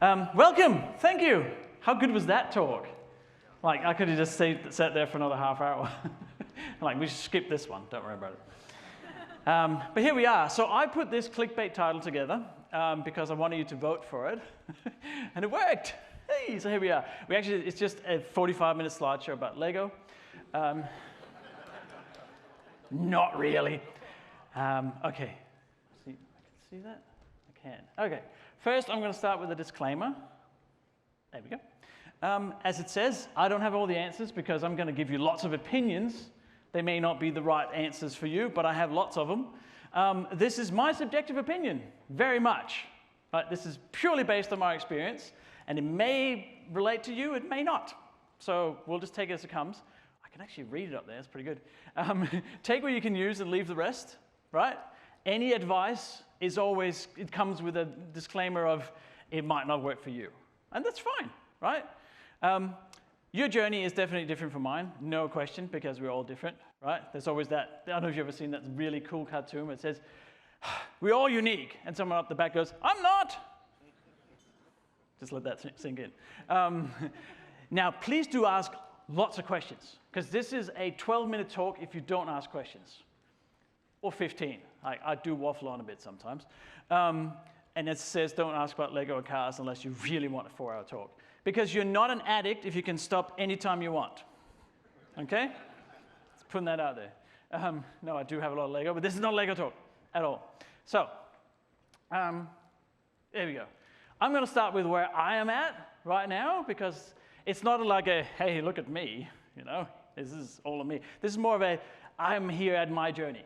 Welcome, thank you. How good was that talk? Like, I could have just sat there for another half hour. Like, we should skip this one, don't worry about it. But here we are. So I put this clickbait title together because I wanted you to vote for it. And it worked. Hey, so here we are. It's just a 45-minute slideshow about Lego. Not really. Okay. See, I can see that? I can. Okay. First, I'm going to start with a disclaimer. There we go. As it says, I don't have all the answers because I'm going to give you lots of opinions. They may not be the right answers for you, but I have lots of them. This is my subjective opinion, very much. This is purely based on my experience, and it may relate to you, it may not. So we'll just take it as it comes. I can actually read it up there, it's pretty good. Take what you can use and leave the rest, right? Any advice is always, it comes with a disclaimer of it might not work for you. And that's fine, right? Your journey is definitely different from mine, no question, because we're all different, right? There's always that, I don't know if you've ever seen that really cool cartoon where it says, we're all unique, and someone up the back goes, I'm not. Just let that sink in. Now, please do ask lots of questions, because this is a 12-minute talk if you don't ask questions, or 15. I do waffle on a bit sometimes. And it says don't ask about Lego or cars unless you really want a 4-hour talk. Because you're not an addict if you can stop anytime you want. Okay? Just putting that out there. No, I do have a lot of Lego, but this is not a Lego talk at all. So, there we go. I'm going to start with where I am at right now, because it's not like a, hey, look at me, you know? This is all of me. This is more of a, I'm here at my journey,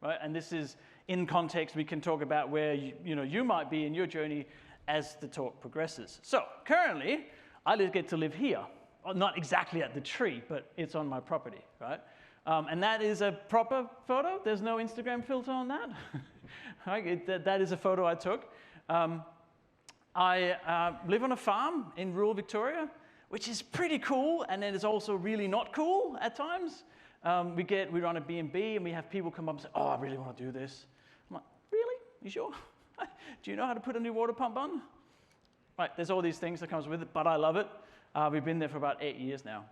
right? And this is, in context, we can talk about where you might be in your journey as the talk progresses. So, currently, I get to live here. Well, not exactly at the tree, but it's on my property, right? And that is a proper photo. There's no Instagram filter on that. Right? That is a photo I took. I live on a farm in rural Victoria, which is pretty cool, and it is also really not cool at times. We run a B&B, and we have people come up and say, oh, I really want to do this. I'm like, really? You sure? Do you know how to put a new water pump on? Right, there's all these things that comes with it, but I love it. We've been there for about 8 years now,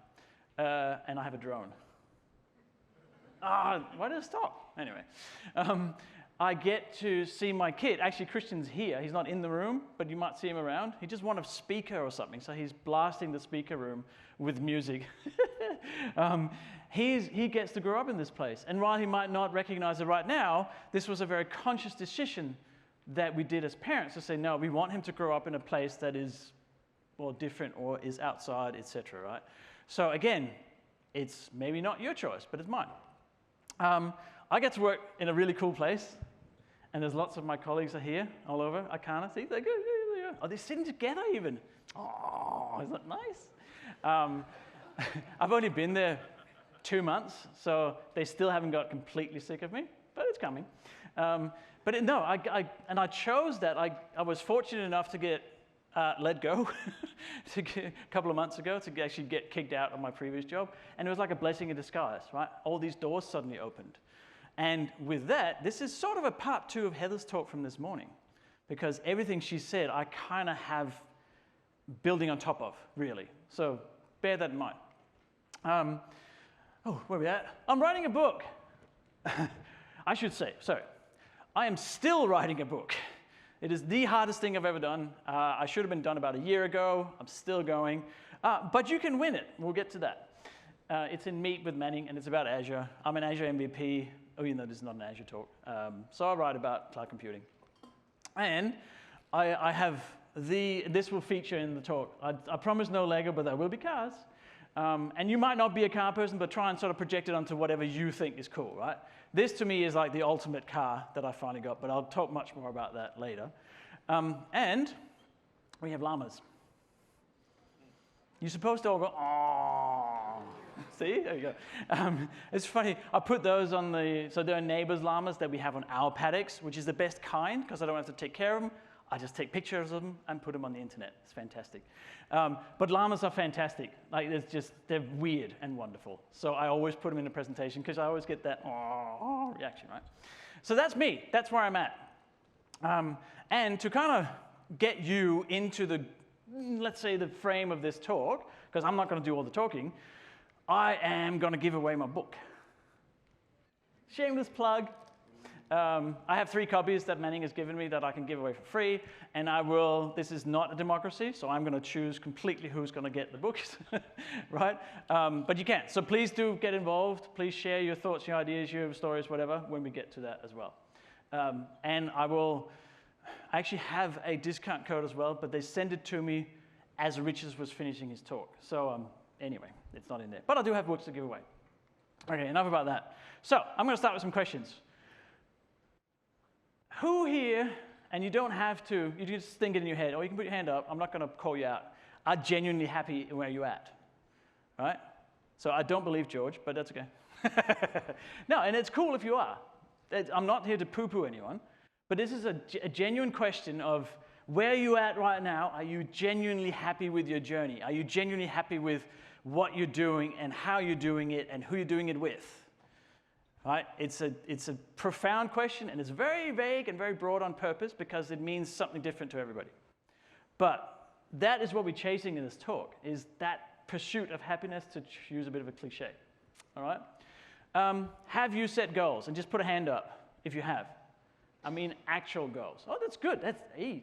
and I have a drone. Why did it stop? Anyway, I get to see my kid. Actually, Christian's here. He's not in the room, but you might see him around. He just wants a speaker or something, so he's blasting the speaker room with music. He gets to grow up in this place. And while he might not recognize it right now, this was a very conscious decision that we did as parents to say, no, we want him to grow up in a place that is more different or is outside, etc., right? So again, it's maybe not your choice, but it's mine. I get to work in a really cool place, and there's lots of my colleagues are here all over. I can't see. They're good. Are they sitting together even? Oh, isn't that nice? I've only been there 2 months, so they still haven't got completely sick of me, but it's coming. I chose that. I was fortunate enough to get let go a couple of months ago to actually get kicked out of my previous job, and it was like a blessing in disguise, right? All these doors suddenly opened. And with that, this is sort of a part 2 of Heather's talk from this morning, because everything she said, I kind of have building on top of, really. So bear that in mind. Where are we at? I'm writing a book. I should say, sorry. I am still writing a book. It is the hardest thing I've ever done. I should have been done about a year ago. I'm still going. But you can win it. We'll get to that. It's in Meet with Manning, and it's about Azure. I'm an Azure MVP. Oh, you know, this is not an Azure talk. So I write about cloud computing. And I have this will feature in the talk. I promise no Lego, but there will be cars. And you might not be a car person, but try and sort of project it onto whatever you think is cool, right? This, to me, is like the ultimate car that I finally got, but I'll talk much more about that later. And we have llamas. You're supposed to all go, aww. See? There you go. It's funny. I put those on so there are neighbors' llamas that we have on our paddocks, which is the best kind, because I don't have to take care of them. I just take pictures of them and put them on the internet. It's fantastic. But llamas are fantastic. Like, they're weird and wonderful. So I always put them in a presentation because I always get that reaction, right? So that's me. That's where I'm at. And to kind of get you into the, let's say, the frame of this talk, because I'm not going to do all the talking, I am going to give away my book. Shameless plug. I have 3 copies that Manning has given me that I can give away for free, and I will, this is not a democracy, so I'm going to choose completely who's going to get the books, right? But you can. So please do get involved. Please share your thoughts, your ideas, your stories, whatever, when we get to that as well. And I actually have a discount code as well, but they send it to me as Richard was finishing his talk. So anyway, it's not in there. But I do have books to give away. Okay, enough about that. So I'm going to start with some questions. Who here, and you don't have to, you just think it in your head, or you can put your hand up, I'm not going to call you out, are genuinely happy where you're at, right? So I don't believe George, but that's okay. No, and it's cool if you are. I'm not here to poo-poo anyone, but this is a genuine question of where you're at right now. Are you genuinely happy with your journey? Are you genuinely happy with what you're doing and how you're doing it and who you're doing it with? Right? It's a profound question, and it's very vague and very broad on purpose because it means something different to everybody. But that is what we're chasing in this talk, is that pursuit of happiness, to use a bit of a cliche. All right? Have you set goals? And just put a hand up if you have. I mean actual goals. Oh, that's good.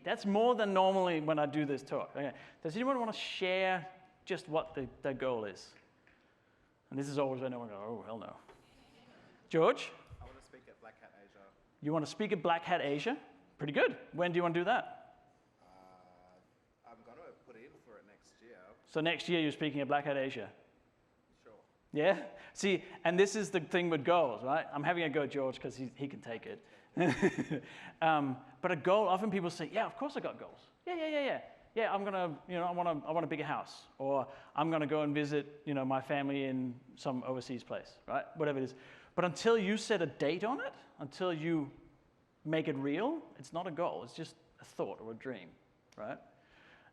That's more than normally when I do this talk. Okay. Does anyone want to share just what the goal is? And this is always when no one goes, oh, hell no. George? I want to speak at Black Hat Asia. You want to speak at Black Hat Asia? Pretty good. When do you want to do that? I'm going to put in for it next year. So next year you're speaking at Black Hat Asia? Sure. Yeah? See, and this is the thing with goals, right? I'm having a go at George because he can take it. But a goal, often people say, yeah, of course I got goals. Yeah. Yeah, I'm gonna, I want a bigger house, or I'm gonna go and visit, my family in some overseas place, right? Whatever it is. But until you set a date on it, until you make it real, it's not a goal. It's just a thought or a dream, right?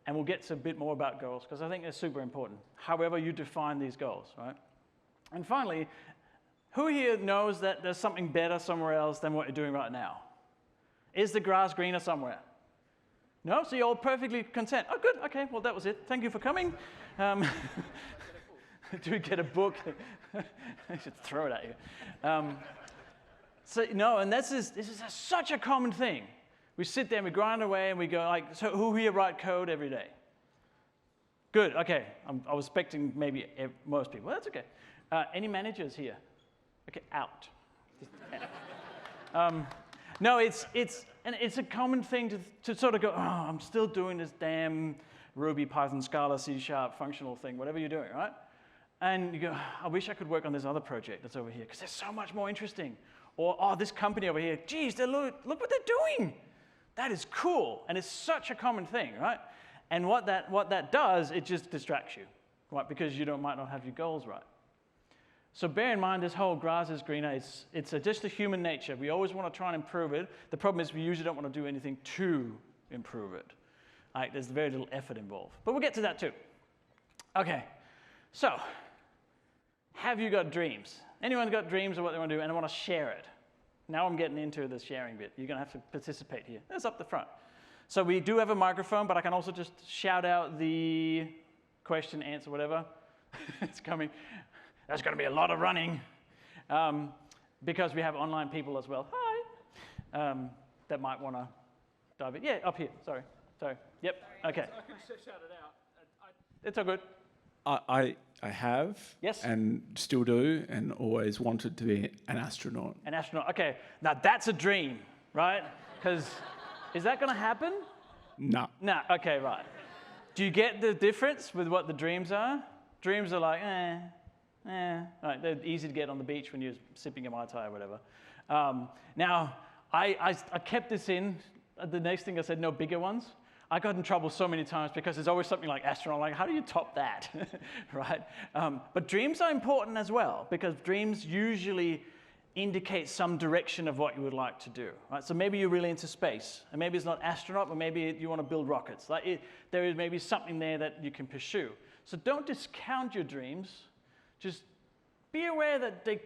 And we'll get to a bit more about goals because I think they're super important. However you define these goals, right? And finally, who here knows that there's something better somewhere else than what you're doing right now? Is the grass greener somewhere? No? So you're all perfectly content. Oh, good. Okay, well, that was it. Thank you for coming. Do we get a book? I should throw it at you. And this is such a common thing. We sit there and we grind away and we go like, so who here write code every day? Good, okay. I was expecting maybe most people. That's okay. Any managers here? Okay, out. No, it's a common thing to sort of go, oh, I'm still doing this damn Ruby, Python, Scala, C# functional thing, whatever you're doing, right? And you go, I wish I could work on this other project that's over here because it's so much more interesting. Or, oh, this company over here, geez, look what they're doing. That is cool. And it's such a common thing, right? And what that does, it just distracts you, right? Because you might not have your goals right. So bear in mind, this whole grass is greener, it's just a human nature. We always want to try and improve it. The problem is we usually don't want to do anything to improve it. Right? There's very little effort involved. But we'll get to that too. Okay, so have you got dreams? Anyone got dreams of what they want to do and they want to share it? Now I'm getting into the sharing bit. You're going to have to participate here. That's up the front. So we do have a microphone, but I can also just shout out the question, answer, whatever. It's coming. There's going to be a lot of running because we have online people as well. Hi. That might want to dive in. Yeah, up here. Sorry. Yep. Okay. I can shout it out. It's all good. I have, yes, and still do, and always wanted to be an astronaut. An astronaut. Okay. Now that's a dream, right? Because is that going to happen? No. No. Okay. Right. Do you get the difference with what the dreams are? Dreams are like, Right, they're easy to get on the beach when you're sipping a Mai Tai or whatever. Now, I kept this in. The next thing I said, no bigger ones. I got in trouble so many times because there's always something like astronaut. Like, how do you top that, right? But dreams are important as well because dreams usually indicate some direction of what you would like to do, right? So maybe you're really into space, and maybe it's not astronaut, but maybe you want to build rockets. There is maybe something there that you can pursue. So don't discount your dreams. Just be aware that they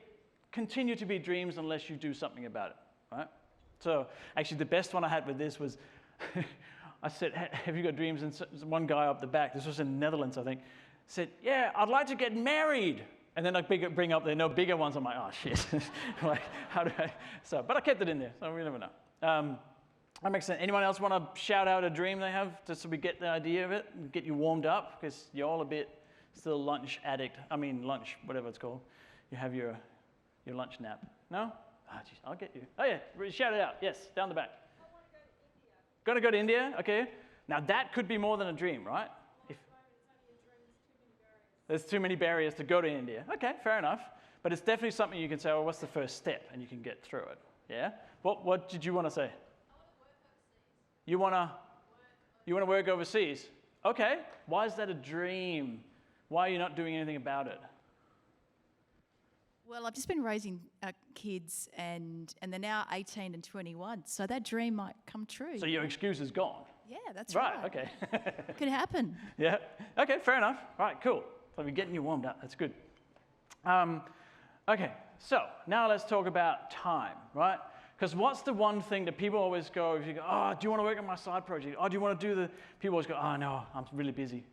continue to be dreams unless you do something about it, right? So actually the best one I had with this was I said, have you got dreams? And one guy up the back, this was in the Netherlands, I think, said, yeah, I'd like to get married. And then I bring up the bigger ones. I'm like, oh, shit. Like, how do I? So, but I kept it in there, so we never know. That makes sense. Anyone else want to shout out a dream they have, just so we get the idea of it, and get you warmed up? Because you're all a bit still lunch addict. I mean, lunch, whatever it's called. You have your lunch nap. No? Ah, geez, I'll get you. Oh, yeah, shout it out. Yes, down the back. I want to go to India. Going to go to India? Okay. Now, that could be more than a dream, right? If there's too many barriers to go to India. Okay, fair enough. But it's definitely something you can say, well, what's the first step? And you can get through it. Yeah? What did you want to say? You want to work overseas? Okay. Why is that a dream? Why are you not doing anything about it? Well, I've just been raising kids, and they're now 18 and 21, so that dream might come true. So your excuse is gone. Yeah, that's right. Okay. Could happen. Yeah. Okay, fair enough. All right, cool. So we're getting you warmed up. That's good. Okay, so now let's talk about time, right? Because what's the one thing that people always go, if you go, oh, do you want to work on my side project? Oh, do you want to do the, people always go, oh, no, I'm really busy.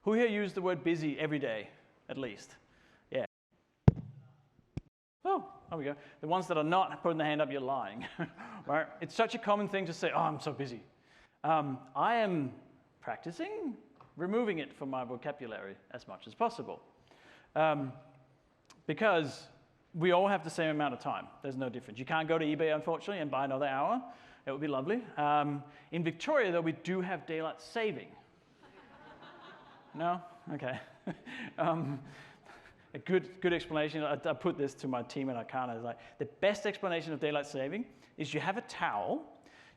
Who here use the word busy every day, at least? Yeah. Oh, there we go. The ones that are not putting their hand up, you're lying. Right? It's such a common thing to say, oh, I'm so busy. I am practicing removing it from my vocabulary as much as possible. Because we all have the same amount of time. There's no difference. You can't go to eBay, unfortunately, and buy another hour. It would be lovely. In Victoria, though, we do have daylight saving. No? Okay. A good explanation. I put this to my team at Arcana. It's like, the best explanation of daylight saving is you have a towel,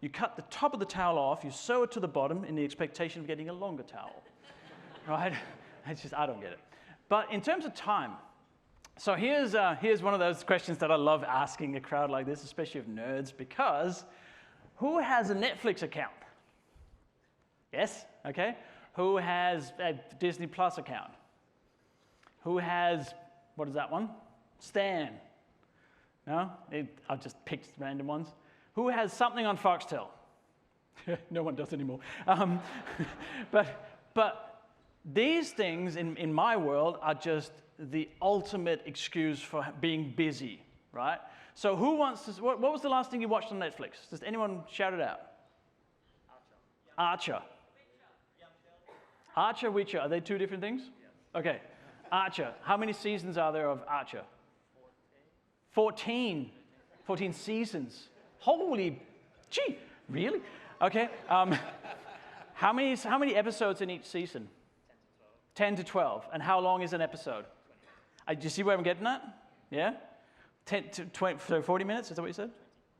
you cut the top of the towel off, you sew it to the bottom in the expectation of getting a longer towel. Right? It's just, I don't get it. But in terms of time, so here's one of those questions that I love asking a crowd like this, especially of nerds, because who has a Netflix account? Yes? Okay. Who has a Disney Plus account? Who has, what is that one? Stan. No? I've just picked random ones. Who has something on Foxtel? No one does anymore. But these things in my world are just the ultimate excuse for being busy, right? So who wants to, what was the last thing you watched on Netflix? Does anyone shout it out? Archer. Archer, Witcher, are they two different things? Okay. Archer. How many seasons are there of Archer? 14. 14 seasons. Holy, gee, really? Okay. How many episodes in each season? 10 to 12. And how long is an episode? Do you see where I'm getting at? Yeah? 10 to 20, so 40 minutes, is that what you said?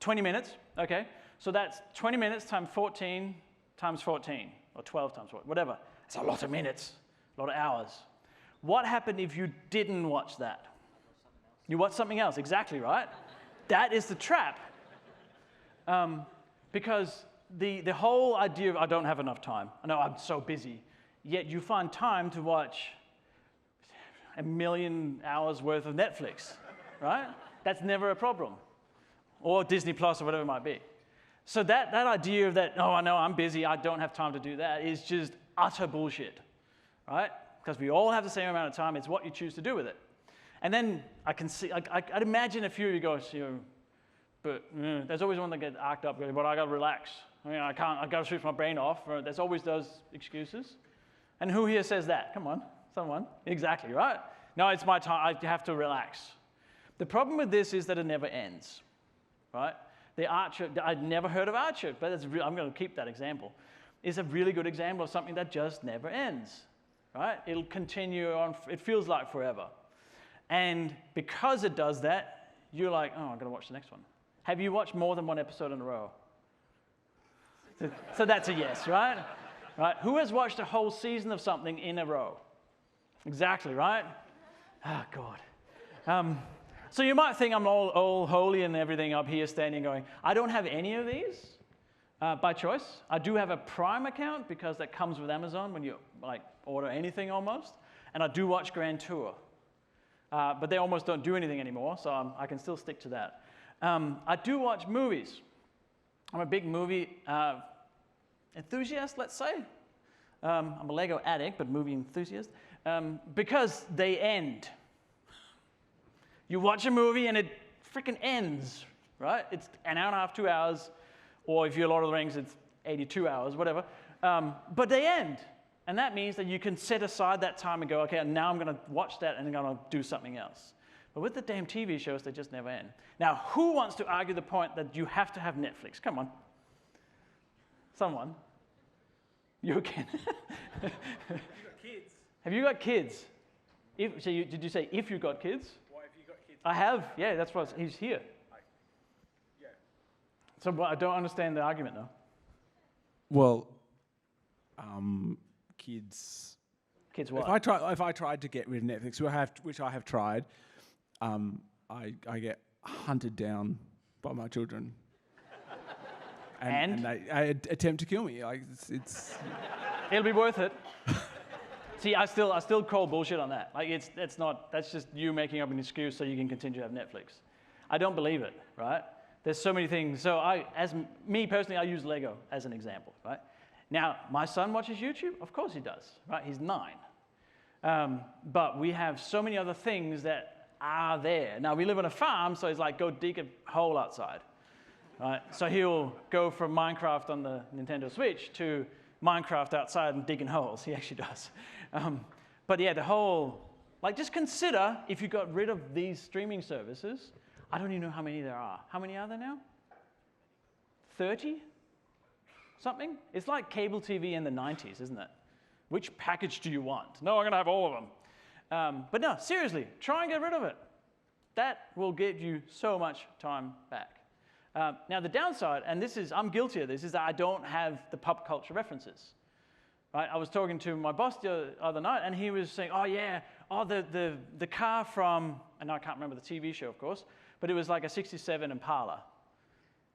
20 minutes, okay. So that's 20 minutes times 14 times 14, or 12 times 14, whatever. It's a lot of minutes, a lot of hours. What happened if you didn't watch that? You watch something else, exactly, right? That is the trap. Because the whole idea of, I don't have enough time, I know I'm so busy, yet you find time to watch 1 million hours worth of Netflix, right? That's never a problem. Or Disney Plus or whatever it might be. So that idea of that, oh, I know I'm busy, I don't have time to do that, is just utter bullshit, right? Because we all have the same amount of time, it's what you choose to do with it. And then I can see, I'd imagine a few of you go, but there's always one that gets arced up, but I gotta relax. I mean, I gotta switch my brain off. Or there's always those excuses. And who here says that? Come on, someone. Exactly, right? No, it's my time, I have to relax. The problem with this is that it never ends, right? The Archer, I'd never heard of Archer, but I'm going to keep that example. It's a really good example of something that just never ends, right? It'll continue on, it feels like forever. And because it does that, you're like, oh, I'm going to watch the next one. Have you watched more than one episode in a row? So that's a yes, right? Right? Who has watched a whole season of something in a row? Exactly, right? Oh, God. So you might think I'm all holy and everything up here standing going, I don't have any of these by choice. I do have a Prime account because that comes with Amazon when you order anything almost. And I do watch Grand Tour. But they almost don't do anything anymore, so I can still stick to that. I do watch movies. I'm a big movie enthusiast, let's say. I'm a Lego addict, but movie enthusiast. Because they end. You watch a movie and it freaking ends, right? It's an hour and a half, 2 hours, or if you're Lord of the Rings, it's 82 hours, whatever. But they end. And that means that you can set aside that time and go, okay, now I'm going to watch that and I'm going to do something else. But with the damn TV shows, they just never end. Now, who wants to argue the point that you have to have Netflix? Come on. Someone. You again. You got kids. Have you got kids? Did you say if you got kids? Why have you got kids? I have. Yeah, that's what he's here. Yeah. So but I don't understand the argument though. Well, kids. Kids what? If I tried to get rid of Netflix, which I have tried, I get hunted down by my children. And they attempt to kill me. Like it's It'll be worth it. See, I still call bullshit on that. Like that's just you making up an excuse so you can continue to have Netflix. I don't believe it, right? There's so many things. So as me personally, I use Lego as an example, right? Now, my son watches YouTube? Of course he does, right? He's 9. But we have so many other things that are there. Now, we live on a farm, so it's like, go dig a hole outside, right? So he'll go from Minecraft on the Nintendo Switch to Minecraft outside and digging holes. He actually does. But yeah, the whole, like just consider if you got rid of these streaming services, I don't even know how many there are. How many are there now? 30? Something? It's like cable TV in the 90s, isn't it? Which package do you want? No, I'm going to have all of them. But no, seriously, try and get rid of it. That will get you so much time back. Now, the downside, and I'm guilty of this, is that I don't have the pop culture references. Right? I was talking to my boss the other night, and he was saying, oh, yeah, the car from, and I can't remember the TV show, of course, but it was like a 67 Impala.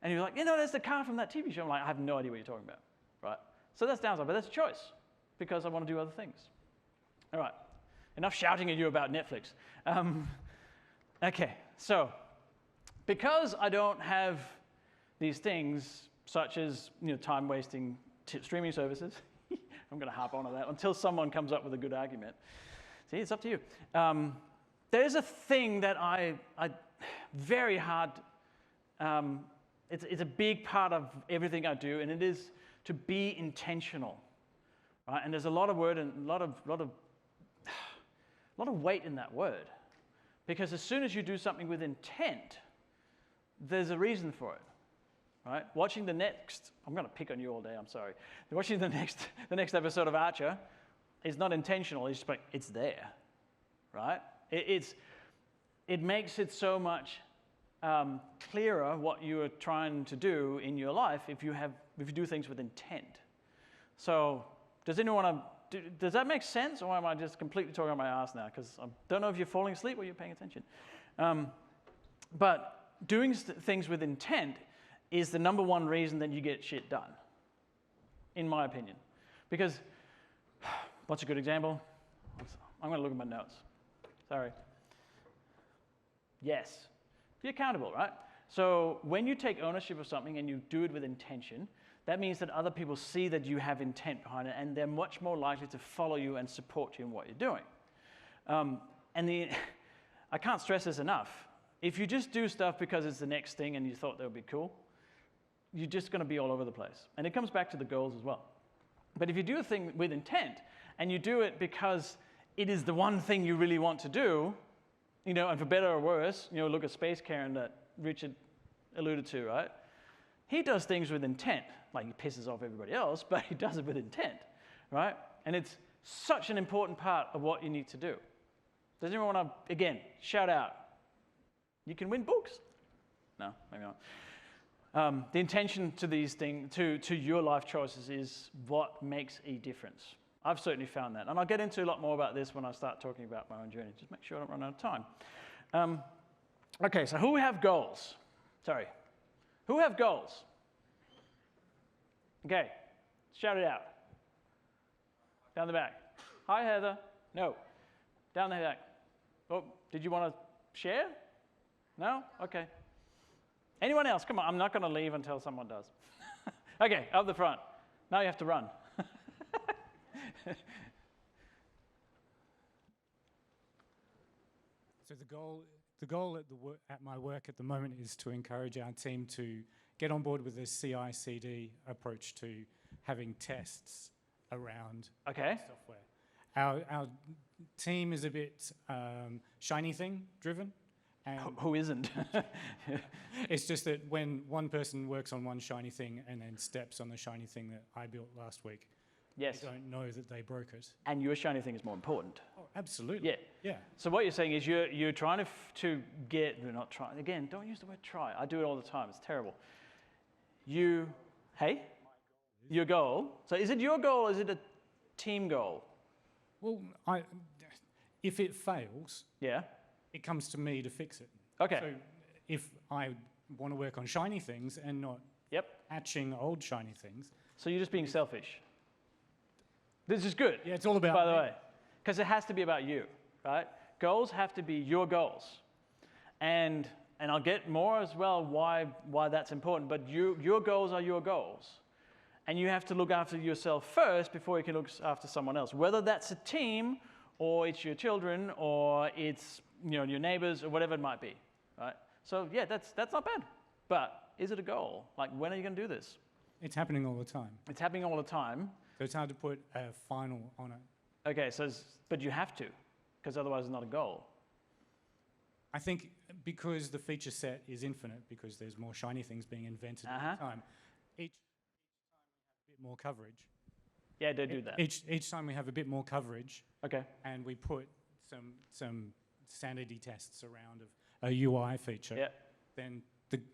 And he was like, there's the car from that TV show. I'm like, I have no idea what you're talking about, right? So that's downside, but that's a choice because I want to do other things. All right, enough shouting at you about Netflix. Okay, so because I don't have these things such as time-wasting streaming services, I'm going to harp on that until someone comes up with a good argument. See, it's up to you. There's a thing that I very hard. It's a big part of everything I do, and it is to be intentional, right? And there's a lot of word and a lot of weight in that word, because as soon as you do something with intent, there's a reason for it, right? Watching the next, I'm going to pick on you all day. I'm sorry. Watching the next episode of Archer is not intentional. It's just like it's there, right? It makes it so much clearer what you are trying to do in your life if you do things with intent. So does that make sense, or am I just completely talking on my ass now? Because I don't know if you're falling asleep or you're paying attention. But doing things with intent is the number one reason that you get shit done, in my opinion. Because, what's a good example? I'm going to look at my notes. Sorry. Yes. Be accountable, right? So when you take ownership of something and you do it with intention, that means that other people see that you have intent behind it, and they're much more likely to follow you and support you in what you're doing. I can't stress this enough. If you just do stuff because it's the next thing and you thought that would be cool, you're just going to be all over the place. And it comes back to the goals as well. But if you do a thing with intent and you do it because it is the one thing you really want to do, and for better or worse, look at Space Karen that Richard alluded to, right? He does things with intent. Like, he pisses off everybody else, but he does it with intent, right? And it's such an important part of what you need to do. Does anyone want to, again, shout out? You can win books. No, maybe not. The intention to these things, to your life choices, is what makes a difference. I've certainly found that. And I'll get into a lot more about this when I start talking about my own journey. Just make sure I don't run out of time. Okay, so who have goals? Sorry. Who have goals? Okay, shout it out. Down the back. Hi, Heather. No. Down the back. Oh, did you want to share? No? Okay. Anyone else? Come on, I'm not going to leave until someone does. Okay, up the front. Now you have to run. So the goal at my work at the moment is to encourage our team to get on board with this CI/CD approach to having tests around Okay. software. Our team is a bit shiny thing driven, and Who isn't? it's just that when one person works on one shiny thing and then steps on the shiny thing that I built last week, Yes. they don't know that they broke it. And your shiny thing is more important. Oh, absolutely. Yeah. Yeah. So what you're saying is you're trying to get, we're not trying, again, don't use the word try. I do it all the time. It's terrible. Your goal. So is it your goal or is it a team goal? Well, if it fails, Yeah. it comes to me to fix it. Okay. So if I want to work on shiny things and not Yep. hatching old shiny things, So you're just being selfish. This is good. yeah, it's all about By the me. way, because it has to be about you, right? Goals have to be your goals. And I'll get more as well why that's important, but your goals are your goals. And you have to look after yourself first before you can look after someone else, whether that's a team or it's your children or it's your neighbors or whatever it might be, right? So yeah, that's not bad. But is it a goal? Like, when are you going to do this? It's happening all the time. It's happening all the time. So it's hard to put a final on it. Okay, but you have to, because otherwise it's not a goal. I think because the feature set is infinite, because there's more shiny things being invented all the time, each time we have a bit more coverage. Yeah, they do that. Each time we have a bit more coverage, Okay. and we put some sanity tests around of a UI feature, Yeah. then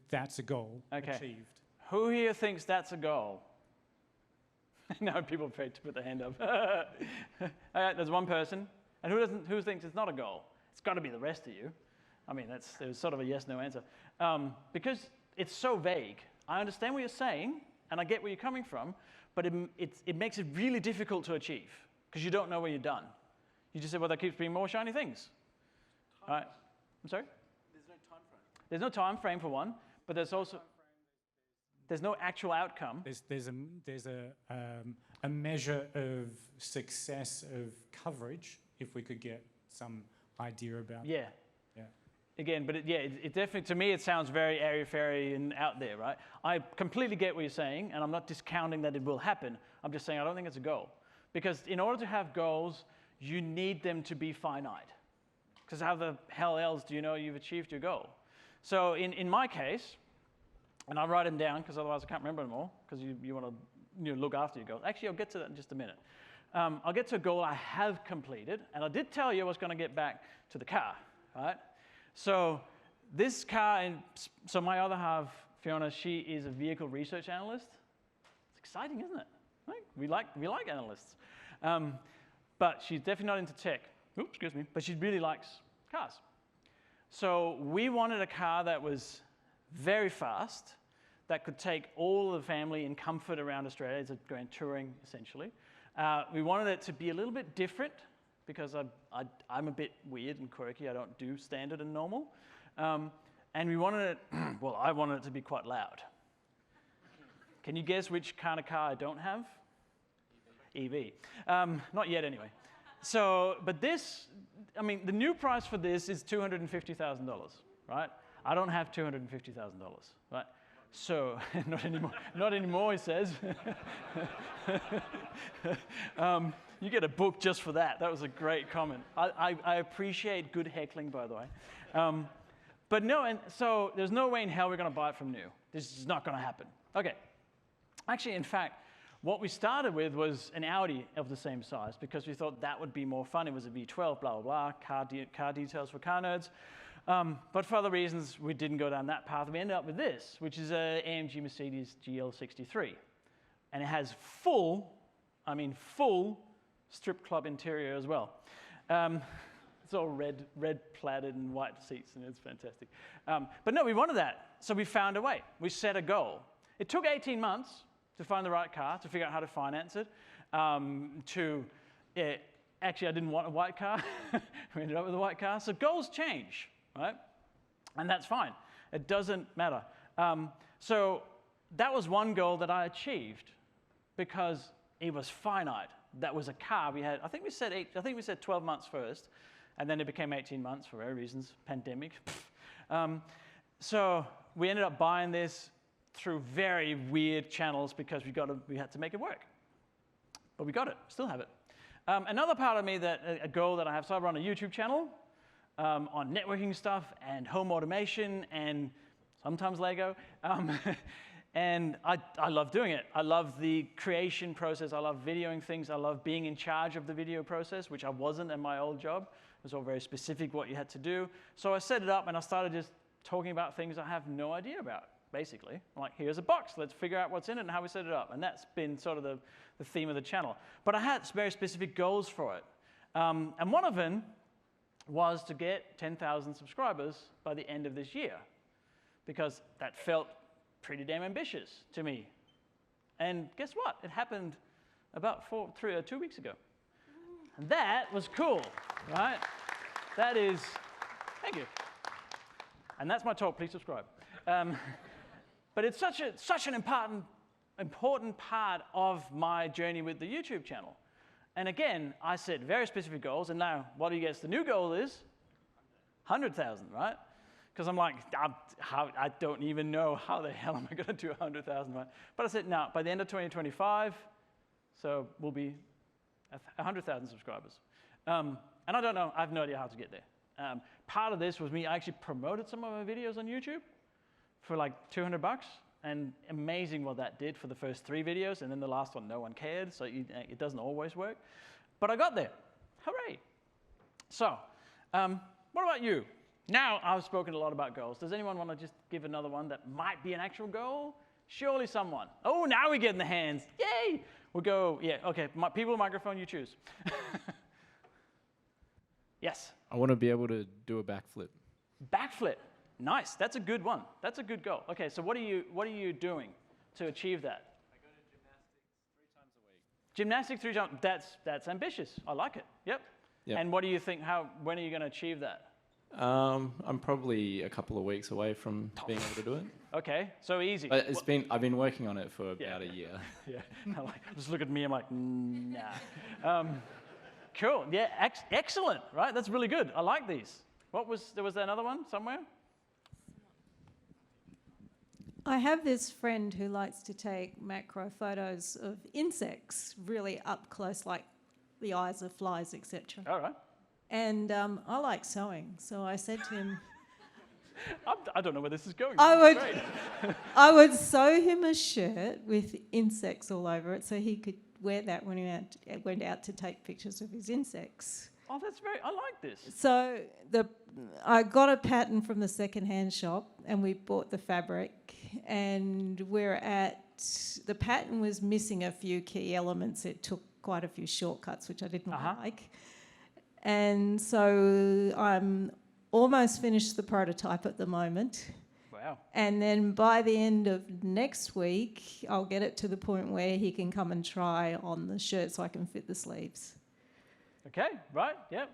that's a goal Okay. achieved. Who here thinks that's a goal? No, people are afraid to put their hand up. All right, there's one person. And who thinks it's not a goal? It's got to be the rest of you. I mean, there's sort of a yes/no answer. Because it's so vague. I understand what you're saying, and I get where you're coming from, but it makes it really difficult to achieve, because you don't know when you're done. You just say, well, there keeps being more shiny things. All right. I'm sorry? There's no time frame. There's no time frame for one, but there's also there's no actual outcome. There's a measure of success of coverage if we could get some idea about. Yeah. Yeah. Again, but it definitely, to me, it sounds very airy-fairy and out there, right? I completely get what you're saying, and I'm not discounting that it will happen. I'm just saying I don't think it's a goal. Because in order to have goals, you need them to be finite. Because how the hell else do you know you've achieved your goal? So in my case, and I'll write them down, because otherwise I can't remember them all, because you want to look after your goals. Actually, I'll get to that in just a minute. I'll get to a goal I have completed, and I did tell you I was going to get back to the car, right? So this car, so my other half, Fiona, she is a vehicle research analyst. It's exciting, isn't it? Right? We like analysts. But she's definitely not into tech. Oops, excuse me. But she really likes cars. So we wanted a car that was very fast, that could take all the family in comfort around Australia. It's a grand touring, essentially. We wanted it to be a little bit different, because I'm a bit weird and quirky. I don't do standard and normal. And we wanted it, well, I wanted it to be quite loud. Can you guess which kind of car I don't have? EV. Not yet, anyway. So, but this, I mean, the new price for this is $250,000, right? I don't have $250,000, right? So, not anymore. Not anymore, he says. You get a book just for that. That was a great comment. I appreciate good heckling, by the way. But no, and so there's no way in hell we're going to buy it from new. This is not going to happen. Okay. Actually, in fact, what we started with was an Audi of the same size, because we thought that would be more fun. It was a V12, blah, blah, blah, car details for car nerds. But for other reasons, we didn't go down that path. We ended up with this, which is a AMG Mercedes GL63. And it has full strip club interior as well. It's all red plaided and white seats, and it's fantastic. But no, we wanted that, so we found a way. We set a goal. It took 18 months to find the right car, to figure out how to finance it, actually, I didn't want a white car. We ended up with a white car. So goals change, right? And that's fine. It doesn't matter. So that was one goal that I achieved. because it was finite. That was a car we had. I think we said 12 months first, and then it became 18 months for various reasons, pandemic. So we ended up buying this through very weird channels because we had to make it work. But we got it, still have it. Another part of me a goal that I have, so I run a YouTube channel on networking stuff and home automation and sometimes Lego. And I love doing it. I love the creation process. I love videoing things. I love being in charge of the video process, which I wasn't in my old job. It was all very specific what you had to do. So I set it up and I started just talking about things I have no idea about, basically. Like, here's a box. Let's figure out what's in it and how we set it up. And that's been sort of the theme of the channel. But I had very specific goals for it. And one of them was to get 10,000 subscribers by the end of this year, because that felt pretty damn ambitious to me. And guess what? It happened about 2 weeks ago. And that was cool, right? That is, thank you. And that's my talk, please subscribe. But it's such an important part of my journey with the YouTube channel. And again, I set very specific goals, and now what do you guess the new goal is? 100,000, right? Because I'm like, I don't even know how the hell am I going to do 100,000, right? But I said, no, by the end of 2025, so we'll be 100,000 subscribers. And I don't know, I have no idea how to get there. Part of this was me, I actually promoted some of my videos on YouTube for like $200, and amazing what that did for the first 3 videos, and then the last one, no one cared, so it doesn't always work. But I got there, hooray. So, what about you? Now, I've spoken a lot about goals. Does anyone want to just give another one that might be an actual goal? Surely someone. Oh, now we get in the hands. Yay! We'll go, yeah, okay. People, microphone, you choose. Yes? I want to be able to do a backflip. Backflip. Nice. That's a good one. That's a good goal. Okay, so what are you doing to achieve that? I go to Gymnastics gymnastics 3 times a week. 3 times. That's ambitious. I like it. Yep. And what do you think? When are you going to achieve that? I'm probably a couple of weeks away from being able to do it. Okay, so easy. But I've been working on it for about a year. Yeah. Just look at me. I'm like, nah. Cool. Yeah. Excellent. Right. That's really good. I like these. Was there another one somewhere? I have this friend who likes to take macro photos of insects really up close, like the eyes of flies, etc. All right. And I like sewing, so I said to him, I don't know where this is going. I would sew him a shirt with insects all over it so he could wear that when he went out to take pictures of his insects. Oh, I like this. So I got a pattern from the second-hand shop, and we bought the fabric, and the pattern was missing a few key elements. It took quite a few shortcuts, which I didn't like. And so I'm almost finished the prototype at the moment. Wow. And then by the end of next week, I'll get it to the point where he can come and try on the shirt so I can fit the sleeves. Okay, right, yep.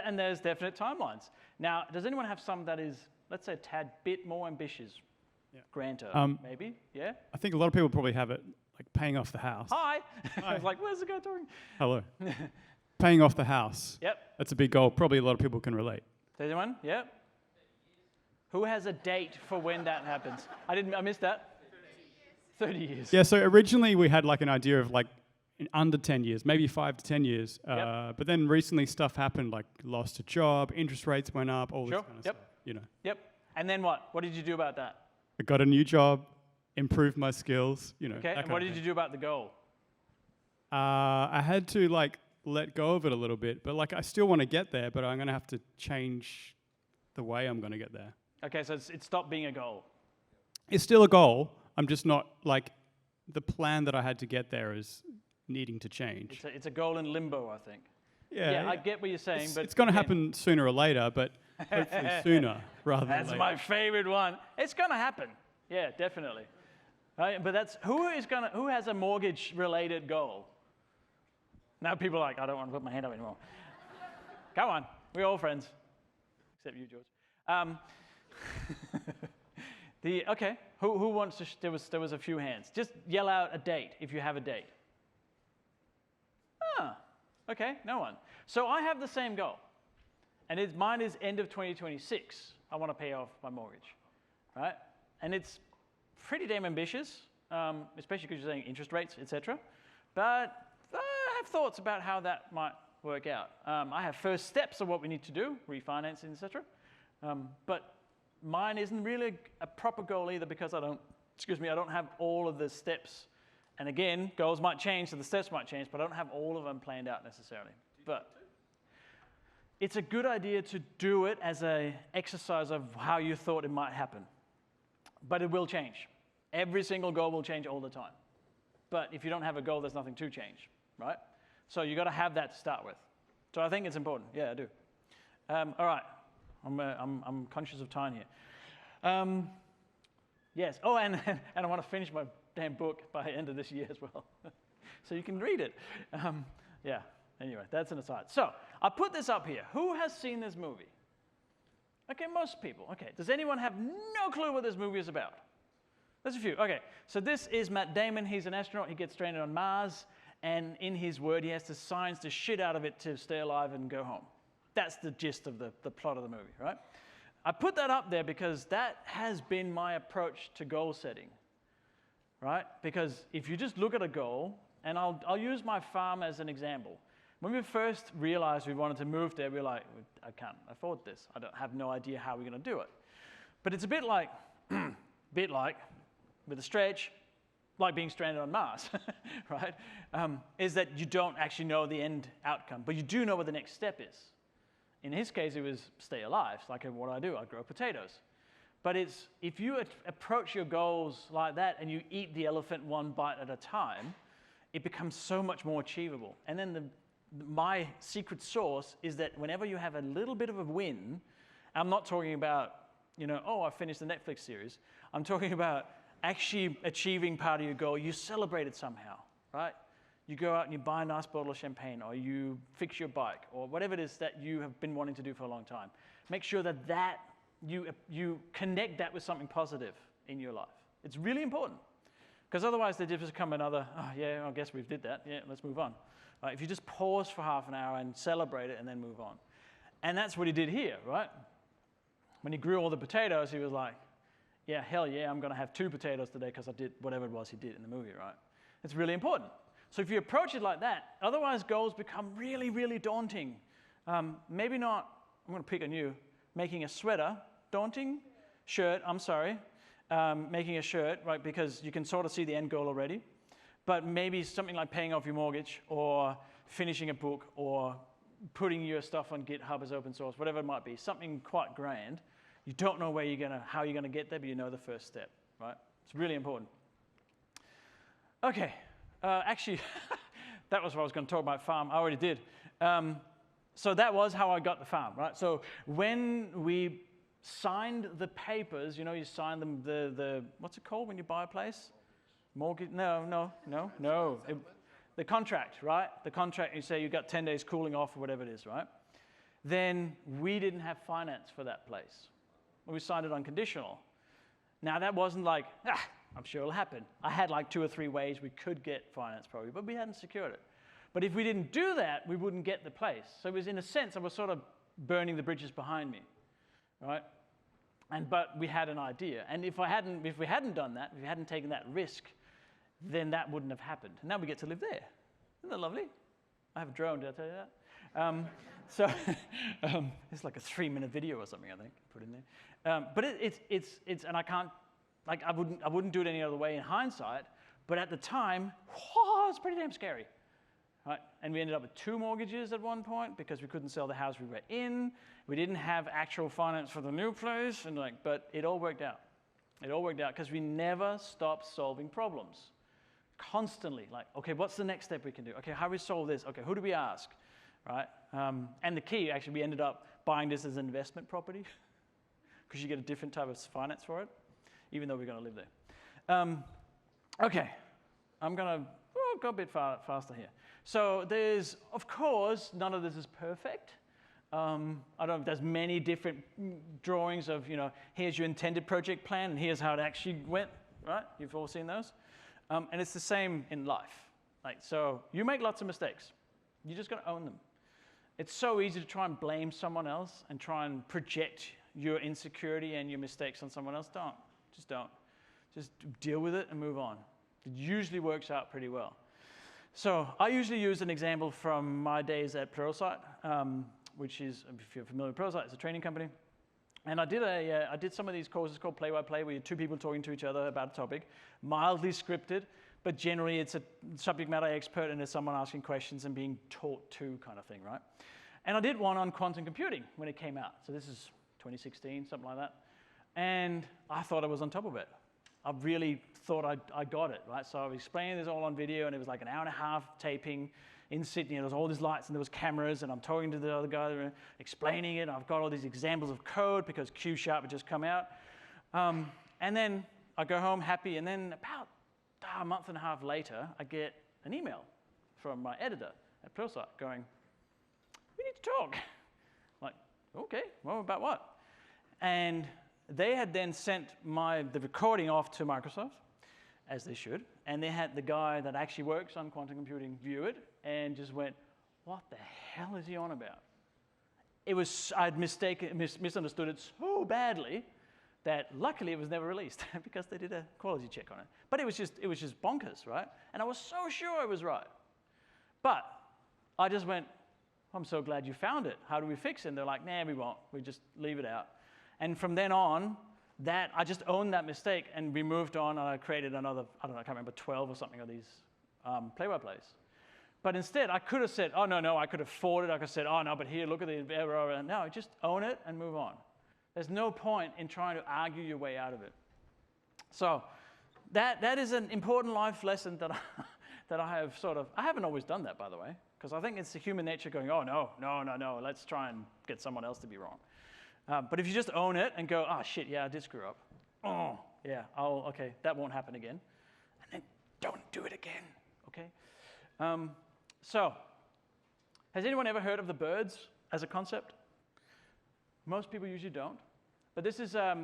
And there's definite timelines. Now, does anyone have some that is, let's say, a tad bit more ambitious? Yeah. Granter, maybe, yeah? I think a lot of people probably have it, like paying off the house. Hi! I was like, where's the guy talking? Hello. Paying off the house. Yep. That's a big goal. Probably a lot of people can relate. Does anyone? Yep. Who has a date for when that happens? I missed that. 30 years. Yeah, so originally we had like an idea of like in under 10 years, maybe 5 to 10 years. But then recently stuff happened, like lost a job, interest rates went up, all this kind of stuff. You know. Yep. And then what? What did you do about that? I got a new job, improved my skills, you know. Okay, and what did you do about the goal? I had to like let go of it a little bit, but like I still want to get there, but I'm going to have to change the way I'm going to get there. Okay, so it stopped being a goal. It's still a goal. I'm just not like the plan that I had to get there is needing to change. It's a goal in limbo, I think. Yeah, I get what you're saying, but it's going to happen sooner or later, but hopefully sooner rather than later. That's my favorite one. It's going to happen. Yeah, definitely. Right? But who has a mortgage-related goal? Now people are like, I don't want to put my hand up anymore. Come on, we're all friends, except you, George. Okay, who wants to? There was a few hands. Just yell out a date if you have a date. Okay, no one. So I have the same goal. And mine is end of 2026. I want to pay off my mortgage, right? And it's pretty damn ambitious, especially because you're saying interest rates, etc. But I have thoughts about how that might work out. I have first steps of what we need to do, refinancing, etc. But mine isn't really a proper goal either because I don't have all of the steps. And again, goals might change, so the steps might change, but I don't have all of them planned out necessarily. But it's a good idea to do it as an exercise of how you thought it might happen. But it will change. Every single goal will change all the time. But if you don't have a goal, there's nothing to change, right? So you've got to have that to start with. So I think it's important. Yeah, I do. All right. I'm conscious of time here. Yes. Oh, and I want to finish my damn book by the end of this year as well. So you can read it. Yeah. Anyway, that's an aside. So I put this up here. Who has seen this movie? Okay, most people. Okay. Does anyone have no clue what this movie is about? There's a few. Okay. So this is Matt Damon. He's an astronaut. He gets stranded on Mars. And in his word, he has to science the shit out of it to stay alive and go home. That's the gist of the plot of the movie, right? I put that up there because that has been my approach to goal setting, right? Because if you just look at a goal, and I'll use my farm as an example. When we first realized we wanted to move there, we were like, I can't afford this. I have no idea how we're going to do it. But it's a bit like, with a stretch, like being stranded on Mars, right? Is that you don't actually know the end outcome, but you do know what the next step is. In his case, it was stay alive. It's like, what do? I grow potatoes. But if you approach your goals like that and you eat the elephant one bite at a time, it becomes so much more achievable. And then my secret sauce is that whenever you have a little bit of a win, I'm not talking about, I finished the Netflix series. I'm talking about actually achieving part of your goal. You celebrate it somehow, right? You go out and you buy a nice bottle of champagne, or you fix your bike, or whatever it is that you have been wanting to do for a long time. Make sure that you connect that with something positive in your life. It's really important. Because otherwise they just become another, I guess we've did that. Yeah, let's move on. If you just pause for half an hour and celebrate it and then move on. And that's what he did here, right? When he grew all the potatoes, he was like, yeah, hell yeah, I'm going to have 2 potatoes today because I did whatever it was he did in the movie, right? It's really important. So if you approach it like that, otherwise goals become really, really daunting. Maybe not, I'm going to pick on you, making a sweater, daunting, shirt, I'm sorry, making a shirt, right, because you can sort of see the end goal already. But maybe something like paying off your mortgage or finishing a book or putting your stuff on GitHub as open source, whatever it might be, something quite grand. You don't know how you're going to get there, but you know the first step, right? It's really important. Okay. Actually, that was what I was going to talk about farm. I already did. So that was how I got the farm, right? So when we signed the papers, you sign them, what's it called when you buy a place? Mortgage? No. The contract, right? The contract, you say you've got 10 days cooling off or whatever it is, right? Then we didn't have finance for that place. We signed it unconditional. Now that wasn't like, I'm sure it'll happen. I had like 2 or 3 ways we could get finance probably, but we hadn't secured it. But if we didn't do that, we wouldn't get the place. So it was, in a sense, I was sort of burning the bridges behind me, right? But we had an idea. And if we hadn't done that, if we hadn't taken that risk, then that wouldn't have happened. And now we get to live there. Isn't that lovely? I have a drone, did I tell you that? So it's like a 3-minute video or something, I think, put in there. But it's and I can't, like, I wouldn't do it any other way in hindsight, but at the time, it's pretty damn scary. Right? And we ended up with 2 mortgages at one point because we couldn't sell the house we were in. We didn't have actual finance for the new place, but it all worked out. It all worked out because we never stopped solving problems. Constantly, okay, what's the next step we can do? Okay, how do we solve this? Okay, who do we ask? Right? And the key, actually, we ended up buying this as an investment property because you get a different type of finance for it, even though we're going to live there. Okay, I'm going to go a bit faster here. So there's, of course, none of this is perfect. I don't know if there's many different drawings of, here's your intended project plan, and here's how it actually went, right? You've all seen those. And it's the same in life. So you make lots of mistakes. You just got to own them. It's so easy to try and blame someone else and try and project your insecurity and your mistakes on someone else. Don't. Just don't. Just deal with it and move on. It usually works out pretty well. So I usually use an example from my days at Pluralsight, which is, if you're familiar with Pluralsight, it's a training company. And I did some of these courses called play-by-play, where you're two people talking to each other about a topic, mildly scripted, but generally it's a subject matter expert and there's someone asking questions and being taught to kind of thing, right? And I did one on quantum computing when it came out. So this is 2016, something like that. And I thought I was on top of it. I really thought I got it, right? So I was explaining this all on video, and it was like an hour and a half taping in Sydney. There was all these lights, and there was cameras, and I'm talking to the other guy, explaining it. I've got all these examples of code because Q# had just come out. And then I go home happy, and then about a month and a half later, I get an email from my editor at Pluralsight going, "We need to talk." I'm like, okay, well, about what? And they had then sent the recording off to Microsoft, as they should, and they had the guy that actually works on quantum computing view it and just went, "What the hell is he on about?" I'd misunderstood it so badly that luckily it was never released because they did a quality check on it. But it was just bonkers, right? And I was so sure I was right. But I just went, "I'm so glad you found it. How do we fix it?" And they're like, "Nah, we won't. We just leave it out." And from then on, I just owned that mistake, and we moved on, and I created another, I don't know, I can't remember, 12 or something of these play-by-plays. But instead, I could have said, "Oh, no, I could have fought it." I could have said, "Oh, no, but here, look at the error." No, just own it and move on. There's no point in trying to argue your way out of it. So that is an important life lesson that I have I haven't always done that, by the way, because I think it's the human nature going, "Oh, no, let's try and get someone else to be wrong." But if you just own it and go, "Oh, shit, yeah, I did screw up. Oh, yeah, okay, that won't happen again." And then don't do it again, okay? So, has anyone ever heard of the birds as a concept? Most people usually don't. But these are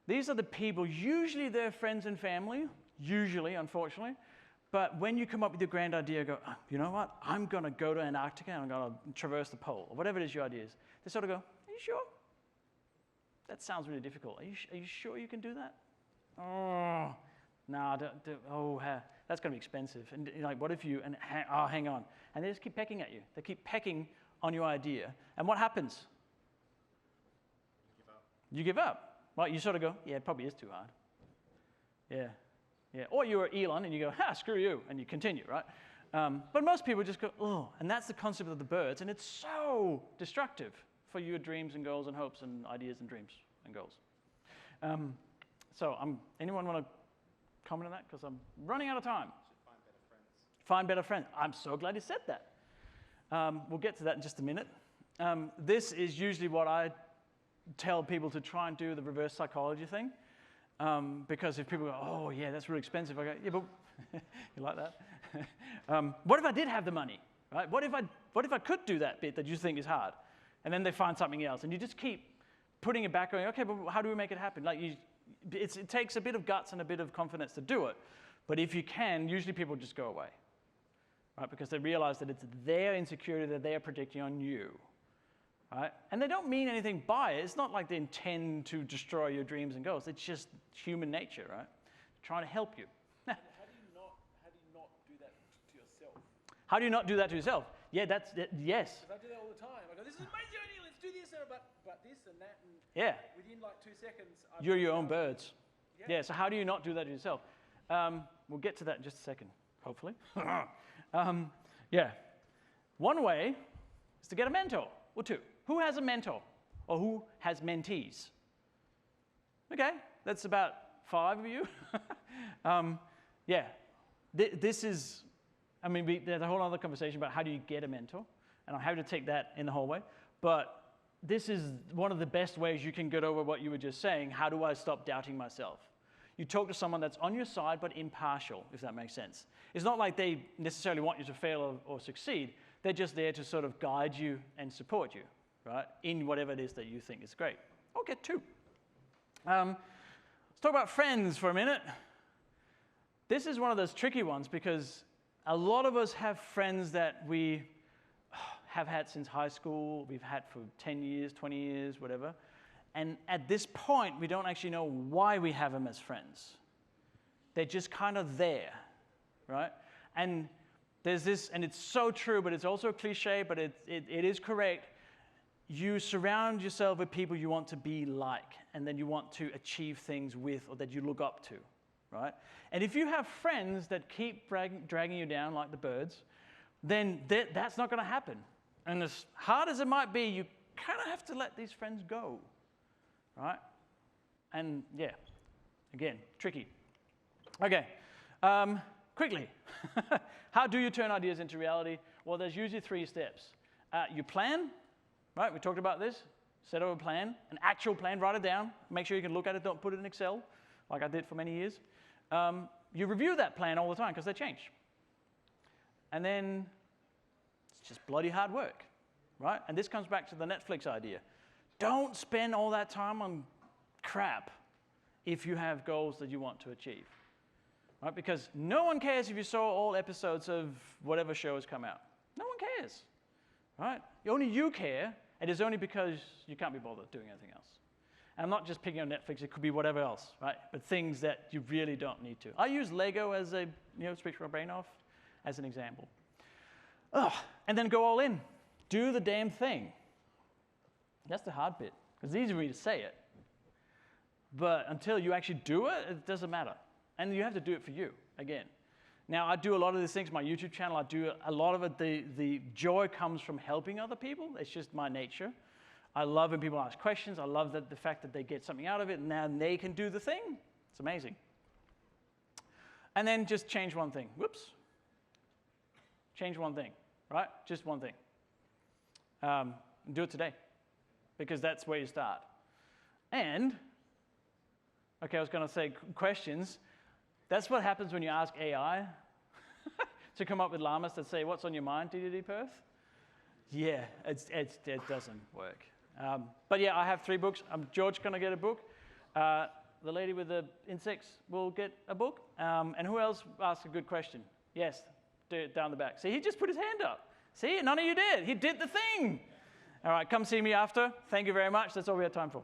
the people, usually they're friends and family, usually, unfortunately. But when you come up with your grand idea, go, "Oh, you know what? I'm going to go to Antarctica and I'm going to traverse the pole," or whatever it is your idea is. They sort of go, "Are you sure? That sounds really difficult. Are you sure you can do that?" "Oh, no, that's going to be expensive." And you're like, "What if you," and hang on. And they just keep pecking at you. They keep pecking on your idea. And what happens? You give up. Right? You sort of go, "Yeah, it probably is too hard." Yeah. Or you're Elon and you go, "Ha, screw you," and you continue, right? But most people just go, "Oh," and that's the concept of the birds, and it's so destructive for your dreams and goals and hopes and ideas and dreams and goals. So anyone want to comment on that? Because I'm running out of time. Find better friends. Find better friends. I'm so glad you said that. We'll get to that in just a minute. This is usually what I tell people to try and do, the reverse psychology thing. Because if people go, "Oh, yeah, that's really expensive," I go, "Yeah, but," you like that? What if I did have the money, right? What if I could do that bit that you think is hard? And then they find something else, and you just keep putting it back, going, "Okay, but how do we make it happen?" It takes a bit of guts and a bit of confidence to do it. But if you can, usually people just go away, right? Because they realize that it's their insecurity that they're projecting on you. Right? And they don't mean anything by it. It's not like they intend to destroy your dreams and goals. It's just human nature, right? Trying to help you. How do you not do that to yourself? How do you not do that to yourself? Yeah, yes. I do that all the time. I go, "This is amazing idea. Let's do this," but this and that, and Yeah. within like 2 seconds, You're your own birds. Yeah, so how do you not do that to yourself? We'll get to that in just a second, hopefully. Yeah. One way is to get a mentor, or two. Who has a mentor? Or who has mentees? Okay, that's about 5 of you. Yeah, this is, there's a whole other conversation about how do you get a mentor, and I'm happy to take that in the hallway. But this is one of the best ways you can get over what you were just saying. How do I stop doubting myself? You talk to someone that's on your side but impartial, if that makes sense. It's not like they necessarily want you to fail or succeed. They're just there to sort of guide you and support you, right, in whatever it is that you think is great. I'll get 2. Let's talk about friends for a minute. This is one of those tricky ones because a lot of us have friends that we have had since high school, we've had for 10 years, 20 years, whatever. And at this point, we don't actually know why we have them as friends. They're just kind of there, right? And there's this, and it's so true, but it's also a cliche, but it is correct. You surround yourself with people you want to be like, and then you want to achieve things with, or that you look up to, right? And if you have friends that keep dragging you down like the birds, then that's not going to happen. And as hard as it might be, you kind of have to let these friends go, right? And yeah, again, tricky. Okay, quickly. How do you turn ideas into reality? Well, there's usually 3 steps. You plan, right? We talked about this. Set up a plan, an actual plan, write it down. Make sure you can look at it, don't put it in Excel, like I did for many years. You review that plan all the time, because they change. And then it's just bloody hard work, right? And this comes back to the Netflix idea. Don't spend all that time on crap if you have goals that you want to achieve, right? Because no one cares if you saw all episodes of whatever show has come out. No one cares, right? Only you care, and it's only because you can't be bothered doing anything else. And I'm not just picking on Netflix, it could be whatever else, right? But things that you really don't need to. I use Lego as a, switch my brain off, as an example. And then go all in. Do the damn thing. That's the hard bit, because it's easy for me to say it. But until you actually do it, it doesn't matter. And you have to do it for you, again. Now, I do a lot of these things, my YouTube channel, I do a lot of it, the joy comes from helping other people. It's just my nature. I love when people ask questions. I love the fact that they get something out of it, and now they can do the thing. It's amazing. And then just change one thing. Whoops. Change one thing, right? Just one thing. Do it today, because that's where you start. And, okay, I was going to say questions. That's what happens when you ask AI to come up with llamas that say, what's on your mind, DDD Perth? Yeah, it doesn't work. But yeah, I have 3 books. George going to get a book. The lady with the insects will get a book. And who else asked a good question? Yes, down the back. See, he just put his hand up. See, none of you did. He did the thing. All right, come see me after. Thank you very much. That's all we have time for.